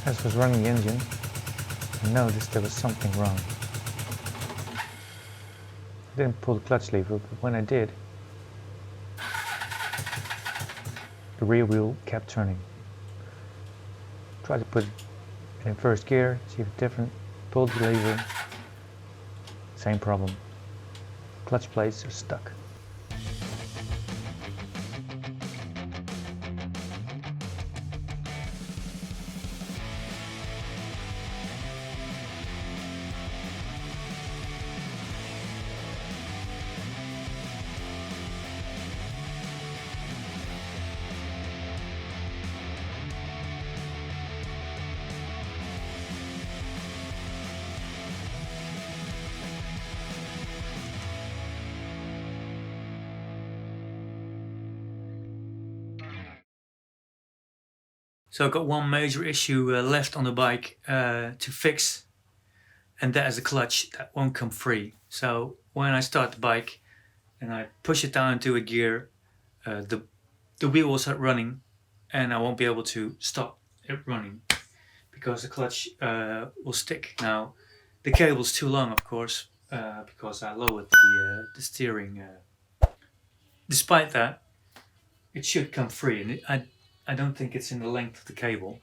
As I was running the engine, I noticed there was something wrong. I didn't pull the clutch lever, but when I did, the rear wheel kept turning. Tried to put it in first gear, see if it's different, pulled the lever, same problem. Clutch plates are stuck. So I've got one major issue left on the bike to fix, and that is the clutch that won't come free. So when I start the bike and I push it down into a gear, the wheel will start running, and I won't be able to stop it running because the clutch will stick. Now the cable's too long, of course, because I lowered the steering. Despite that, it should come free, and I don't think it's in the length of the cable.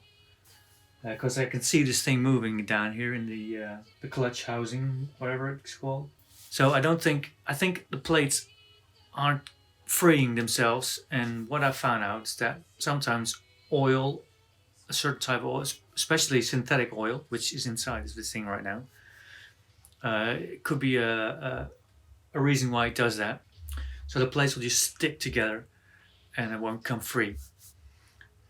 Because I can see this thing moving down here in the clutch housing, whatever it's called. So I think the plates aren't freeing themselves, and what I found out is that sometimes oil, a certain type of oil, especially synthetic oil, which is inside this thing right now, it could be a reason why it does that. So the plates will just stick together and it won't come free.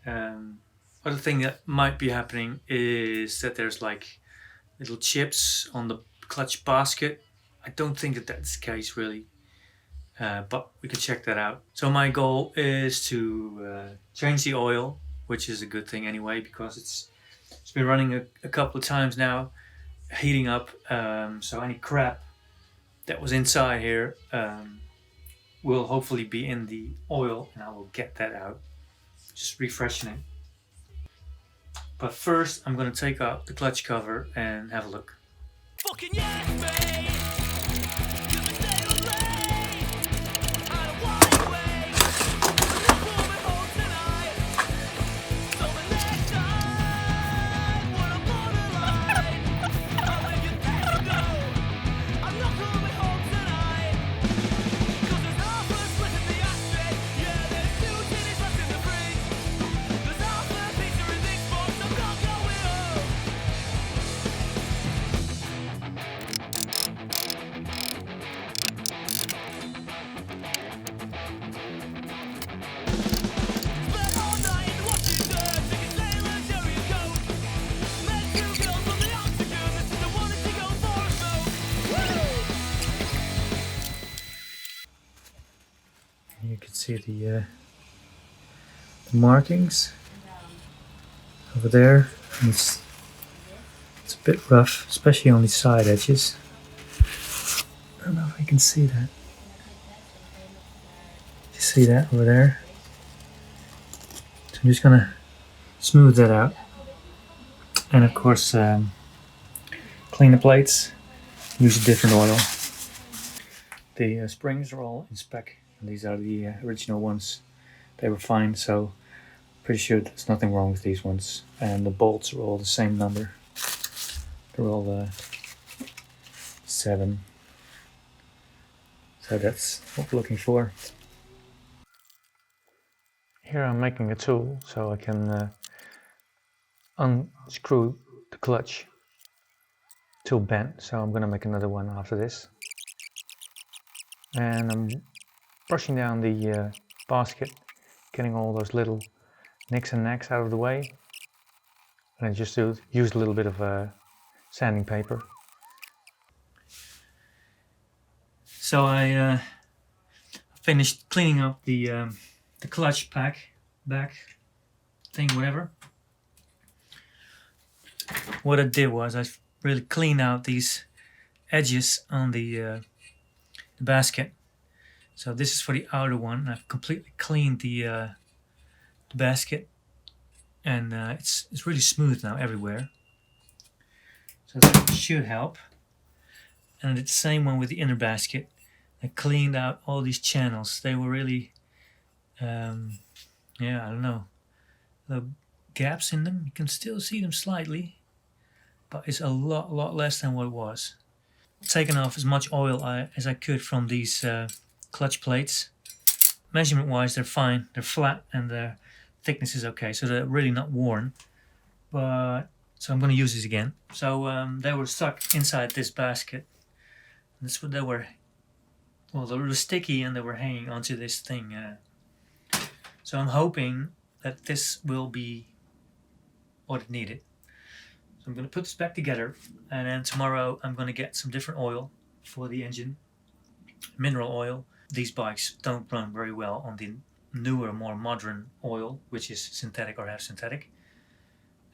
Other thing that might be happening is that there's like little chips on the clutch basket. I don't think that that's the case really, but we can check that out. So my goal is to change the oil, which is a good thing anyway because it's been running a couple of times now, heating up. So any crap that was inside here will hopefully be in the oil, and I will get that out. Just refreshing it. But first, I'm gonna take out the clutch cover and have a look. Fucking yes, mate! You can see the markings over there. It's a bit rough, especially on the side edges. I don't know if I can see that. You see that over there? So I'm just gonna smooth that out, and of course clean the plates. Use a different oil. The springs are all in spec. These are the original ones. They were fine, so pretty sure there's nothing wrong with these ones. And the bolts are all the same number. They're all 7. So that's what we're looking for. Here I'm making a tool so I can unscrew the clutch. Tool bent, so I'm going to make another one after this. And I'm brushing down the basket, getting all those little nicks and knacks out of the way. And I just use a little bit of sanding paper. So I finished cleaning up the clutch back thing, whatever. What I did was I really cleaned out these edges on the basket. So this is for the outer one. I've completely cleaned the basket, and it's really smooth now everywhere. So that should help. And I did the same one with the inner basket. I cleaned out all these channels. They were really, yeah, I don't know, the gaps in them. You can still see them slightly, but it's a lot less than what it was. Taken off as much oil as I could from these clutch plates. Measurement wise, they're fine. They're flat and their thickness is okay, so they're really not worn. But so I'm going to use these again. So they were stuck inside this basket. That's what they were. Well, they were sticky and they were hanging onto this thing. So I'm hoping that this will be what it needed. So I'm going to put this back together, and then tomorrow I'm going to get some different oil for the engine, mineral oil. These bikes don't run very well on the newer, more modern oil, which is synthetic or half synthetic.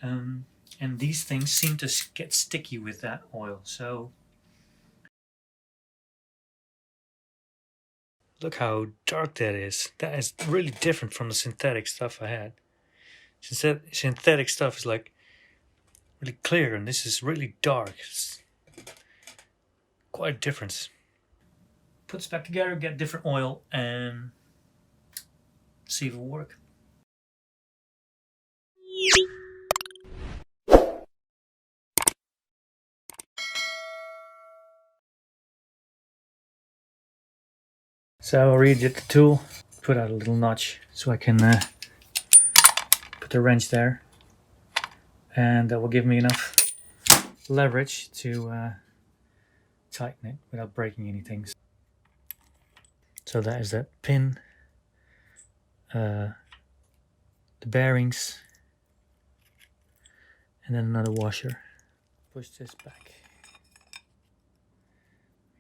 And these things seem to get sticky with that oil. So look how dark that is. That is really different from the synthetic stuff I had. Synthetic stuff is like really clear, and this is really dark. It's quite a difference. Put this back together, get different oil, and see if it will work. So I redid the tool, put out a little notch so I can put the wrench there, and that will give me enough leverage to tighten it without breaking anything. So that is that pin, the bearings, and then another washer. Push this back.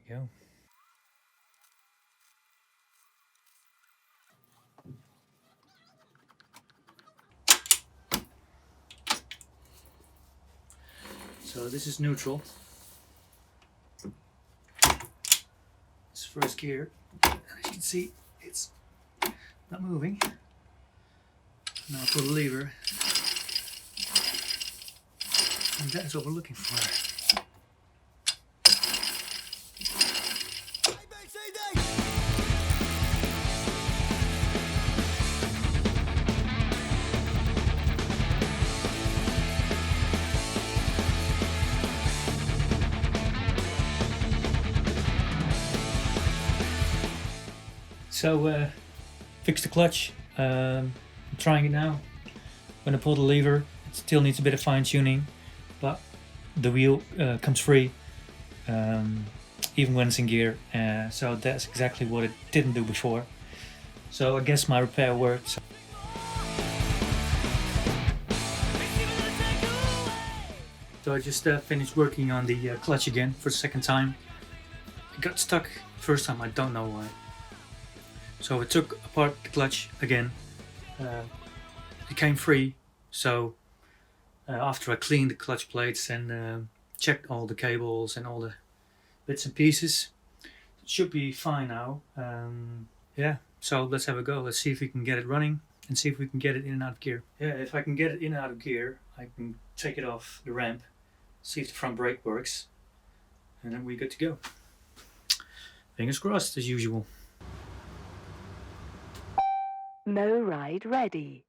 There we go. So this is neutral. It's first gear. As you can see, it's not moving. Now I pull the lever, and that's what we're looking for. So fix the clutch. I'm trying it now. When I pull the lever, it still needs a bit of fine tuning, but the wheel comes free even when it's in gear. So that's exactly what it didn't do before. So I guess my repair worked. So I just finished working on the clutch again for the second time. It got stuck first time, I don't know why. So I took apart the clutch again. It came free. So after I cleaned the clutch plates and checked all the cables and all the bits and pieces, it should be fine now. Yeah, so let's have a go. Let's see if we can get it running and see if we can get it in and out of gear. Yeah, if I can get it in and out of gear, I can take it off the ramp, see if the front brake works, and then we're good to go. Fingers crossed as usual. Mow ride ready.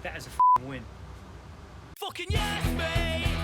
That is a f***ing win. Fucking yes, mate!